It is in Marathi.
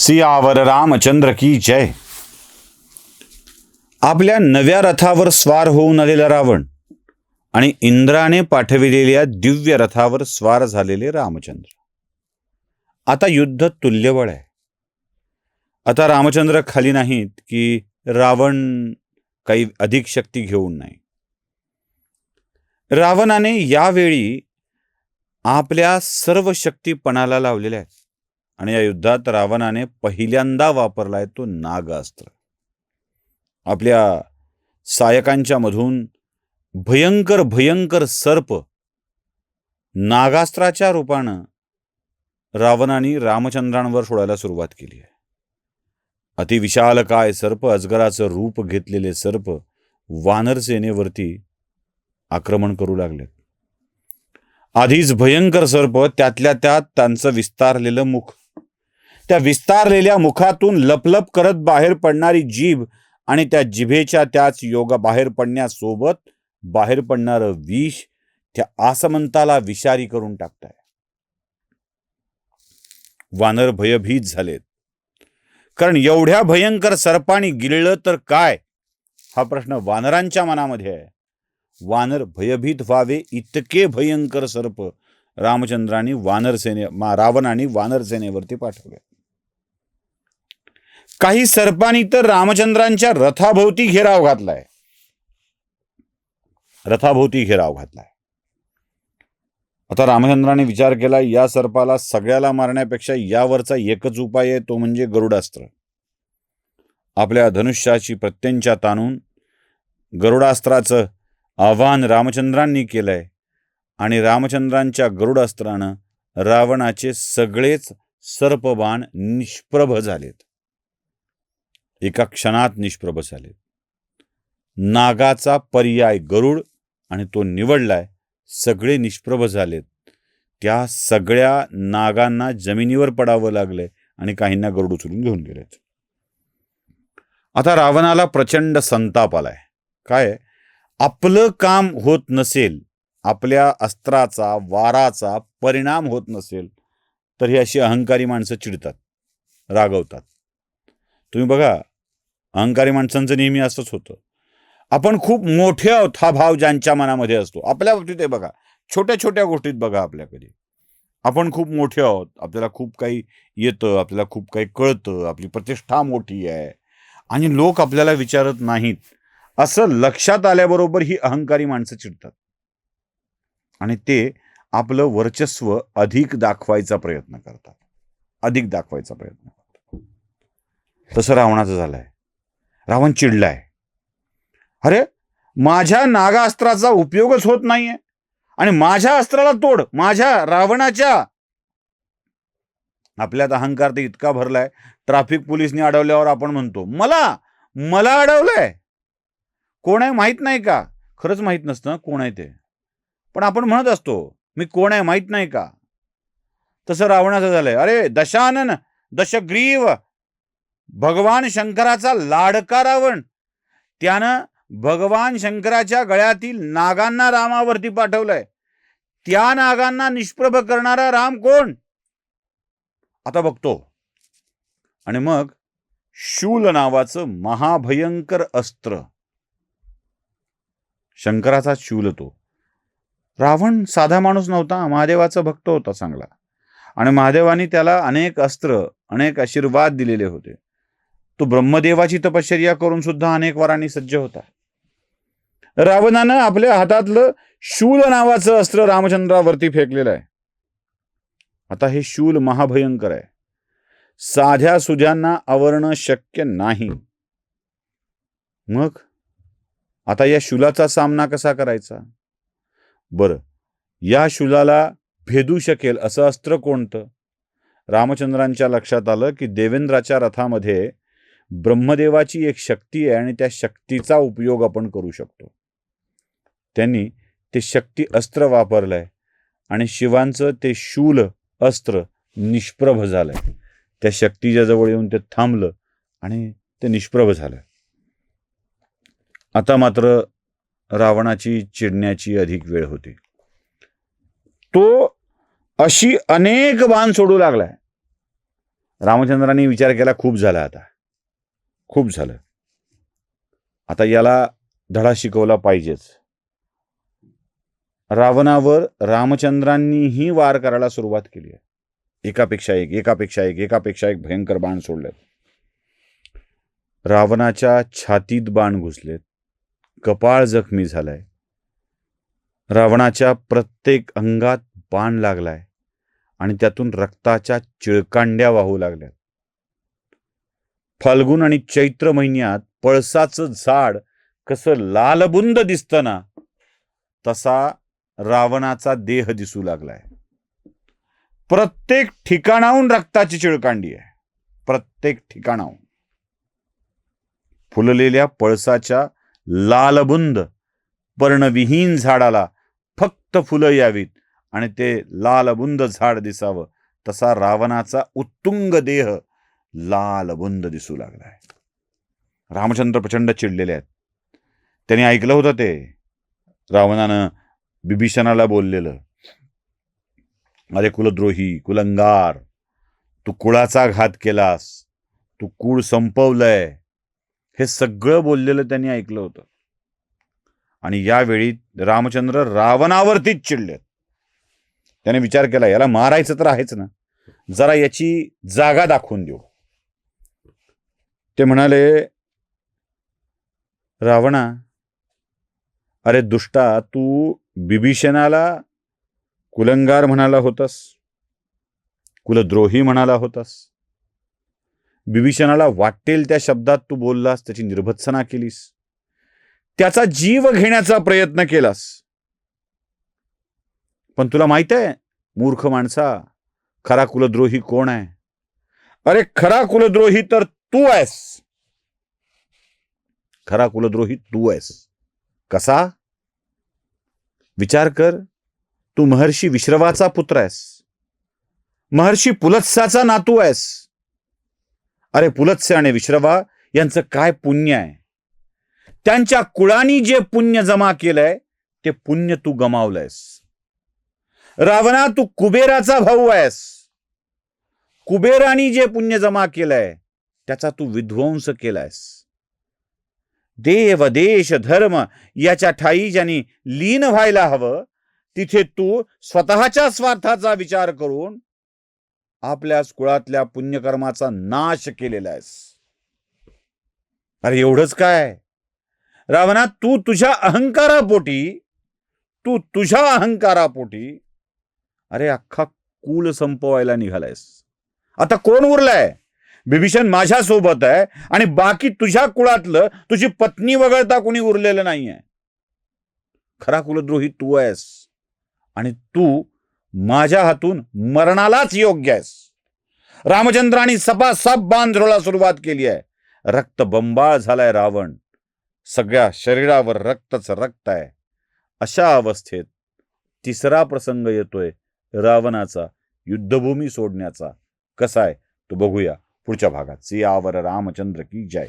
सियावर रामचंद्र की जय. आपल्या नव्या रथावर स्वार होऊन आलेला रावण आणि इंद्राने पाठविलेल्या दिव्य रथावर स्वार झालेले रामचंद्र. आता युद्ध तुल्यबळ आहे. आता रामचंद्र खाली नाहीत की रावण काही अधिक शक्ती घेऊन नाही. रावणाने यावेळी आपल्या सर्व शक्ती पणाला लावलेल्या आहेत आणि या युद्धात रावणाने पहिल्यांदा वापरलाय तो नागास्त्र. आपल्या सायकांच्या मधून भयंकर भयंकर सर्प नागास्त्राच्या रूपानं रावणाने रामचंद्रांवर सोडायला सुरुवात केली आहे. अतिविशाल काय सर्प, अजगराचं रूप घेतलेले सर्प वानर सेनेवरती आक्रमण करू लागले. आधीच भयंकर सर्प, त्यातल्या त्यात त्यांचं विस्तारलेलं मुख, त्या विस्तारलेल्या मुखातून लपलप करत बाहेर पडणारी जीभ आणि त्या जिभेच्या त्याच योगा बाहेर पडण्यासोबत बाहेर पडणारं विष त्या आसमंताला विषारी करून टाकताय. वानर भयभीत झालेत, कारण एवढ्या भयंकर सर्पांनी गिळलं तर काय हा प्रश्न वानरांच्या मनामध्ये आहे. वानर भयभीत व्हावे इतके भयंकर सर्प रामचंद्रांनी रावणाने वानर सेनेवरती पाठवले. काही सर्पांनी तर रामचंद्रांच्या रथाभोवती घेराव घातलाय. आता रामचंद्राने विचार केला, या सर्पाला सगळ्याला मारण्यापेक्षा यावरचा एकच उपाय आहे, तो म्हणजे गरुडास्त्र. आपल्या धनुष्याची प्रत्यंचा ताणून गरुडास्त्राचं आव्हान रामचंद्रांनी केलंय आणि रामचंद्रांच्या गरुडास्त्रानं रावणाचे सगळेच सर्पबाण निष्प्रभ झालेत. एका क्षणात निष्प्रभ झालेत. नागाचा पर्याय गरुड आणि तो निवडलाय. सगळे निष्प्रभ झालेत. त्या सगळ्या नागांना जमिनीवर पडावं लागलंय आणि काहींना गरुड उचलून घेऊन गेलेत. आता रावणाला प्रचंड संताप आलाय. काय, आपलं काम होत नसेल, आपल्या अस्त्राचा वाराचा परिणाम होत नसेल तर ही अशी अहंकारी माणसं चिडतात, रागवतात. तुम्ही बघा, अहंकारी माणसांचं नेहमी असंच होतं. आपण खूप मोठे आहोत हा भाव ज्यांच्या मनामध्ये असतो. आपल्या बाबतीत आहे बघा, छोट्या छोट्या गोष्टीत बघा, आपल्याकडे आपण खूप मोठे आहोत, आपल्याला खूप काही येतं, आपल्याला खूप काही कळतं, आपली प्रतिष्ठा मोठी आहे आणि लोक आपल्याला विचारत नाहीत, असं लक्षात आल्याबरोबर ही अहंकारी माणसं चिडतात आणि ते आपलं वर्चस्व अधिक दाखवायचा प्रयत्न करतात. तसं रावणाचं झालंय. रावण चिडलाय. अरे, माझ्या नागास्त्राचा उपयोगच होत नाहीये आणि माझ्या अस्त्राला तोड, माझ्या रावणाच्या. आपल्यात अहंकार तर इतका भरलाय, ट्रॅफिक पोलिसने अडवल्यावर आपण म्हणतो, मला अडवलंय. कोण आहे माहित नाही का? खरंच माहित नसतं कोण आहे ते, पण आपण म्हणत असतो मी कोण आहे माहित नाही का. तसं रावणाचं झालंय. अरे, दशानन दशग्रीव, भगवान शंकराचा लाडका रावण, त्यानं भगवान शंकराच्या गळ्यातील नागांना रामावरती पाठवलंय. त्या नागांना निष्प्रभ करणारा राम कोण आता बघतो. आणि मग शूल नावाचं महाभयंकर अस्त्र, शंकराचा शूल. तो रावण साधा माणूस नव्हता, महादेवाचा भक्त होता चांगला, आणि महादेवानी त्याला अनेक अस्त्र, अनेक आशीर्वाद दिलेले होते. तो ब्रह्मदेवाची तपश्चर्या करून सुद्धा अनेक वरांनी सज्ज होता. रावणानं आपल्या हातातलं शूल नावाचं अस्त्र रामचंद्रावरती फेकलेलं आहे. आता हे शूल महाभयंकर आहे, साध्या सुध्यांना आवरणं शक्य नाही. मग आता या शूलाचा सामना कसा करायचा? बरं, या शूलाला भेदू शकेल असं अस्त्र कोणतं? रामचंद्रांच्या लक्षात आलं की देवेंद्राच्या रथामध्ये ब्रह्मदेवाची एक शक्ती आहे आणि त्या शक्तीचा उपयोग आपण करू शकतो. त्यांनी ते शक्ती अस्त्र वापरलंय आणि शिवांचं ते शूल अस्त्र निष्प्रभ झालंय. त्या शक्तीच्या जवळ येऊन ते थांबलं आणि ते निष्प्रभ झालं. आता मात्र रावणाची चिडण्याची अधिक वेळ होती. तो अशी अनेक बाण सोडू लागलाय. रामचंद्रांनी विचार केला, खूप झालं आता, खूप झालं, आता याला धडा शिकवला पाहिजेच. रावणावर रामचंद्रांनीही वार करायला सुरुवात केली आहे. एकापेक्षा एक भयंकर बाण सोडलेत. रावणाच्या छातीत बाण घुसलेत, कपाळ जखमी झालंय, रावणाच्या प्रत्येक अंगात बाण लागलाय आणि त्यातून रक्ताच्या चिळकांड्या वाहू लागल्यात. फाल्गुन आणि चैत्र महिन्यात पळसाचं झाड कसं लालबुंद दिसतं ना, तसा रावणाचा देह दिसू लागलाय. प्रत्येक ठिकाणाहून रक्ताची चिळकांडी आहे, प्रत्येक ठिकाणाहून. फुललेल्या पळसाच्या लालबुंद पर्णविहीन झाडाला फक्त फुलं यावीत आणि ते लालबुंद झाड दिसावं, तसा रावणाचा उत्तुंग देह लालबुंद दिसू लागलाय. रामचंद्र प्रचंड चिडलेले आहेत. त्यांनी ऐकलं होतं ते रावणानं बिभीषणाला बोललेलं, अरे कुलद्रोही, कुलंगार, तू कुळाचा घात केलास, तू कुळ संपवलंय, हे सगळं बोललेलं त्यांनी ऐकलं होतं. आणि यावेळी रामचंद्र रावणावरतीच चिडलेत. त्याने विचार केला, याला मारायचं तर आहेच ना, जरा याची जागा दाखवून देऊ. ते म्हणाले, रावणा, अरे दुष्टा, तू बिभीषणाला कुलंगार म्हणाला होतास, कुलद्रोही म्हणाला होतास, बिभीषणाला वाटेल त्या शब्दात तू बोललास, त्याची निर्भत्सना केलीस, त्याचा जीव घेण्याचा प्रयत्न केलास. पण तुला माहित आहे मूर्ख माणसा, खरा कुलद्रोही कोण आहे? अरे खरा कुलद्रोही तर तू आहेस, खरा कुलद्रोही तू आहेस. कसा? विचार कर, तू महर्षी विश्रवाचा पुत्र आहेस, महर्षी पुलत्साचा नातू आहेस. अरे पुलत्स्य आणि विश्रवा यांचं काय पुण्य आहे? त्यांच्या कुळानी जे पुण्य जमा केलंय ते पुण्य तू गमावलंयस. रावणा, तू कुबेराचा भाऊ आहेस, कुबेरानी जे पुण्य जमा केलंय त्याचा तू विध्वंस केलायस. देव, देश, धर्म याच्या ठाई ज्यांनी लीन व्हायला हवं, तिथे तू स्वतःच्या स्वार्थाचा विचार करून आपल्या कुळातल्या पुण्यकर्माचा नाश केलेला आहेस. अरे एवढंच काय रावणा, तू तुझ्या अहंकारापोटी अरे अख्खा कुल संपवायला निघालायस. आता कोण उरलाय? बिभीषण माझ्या सोबत आहे आणि बाकी तुझ्या कुळातलं तुझी पत्नी वगळता कोणी उरलेलं नाहीये. खरा कुलद्रोही तू आहेस आणि तू माझ्या हातून मरणालाच योग्य आहेस. रामचंद्रांनी सपासप बाण झोडायला सुरुवात केली आहे. रक्त बंबाळ झालाय रावण, सगळ्या शरीरावर रक्तच रक्त आहे. अशा अवस्थेत तिसरा प्रसंग येतोय रावणाचा युद्धभूमी सोडण्याचा. कसा आहे तो बघूया पुढच्या भागात. सियावर रामचंद्र की जय.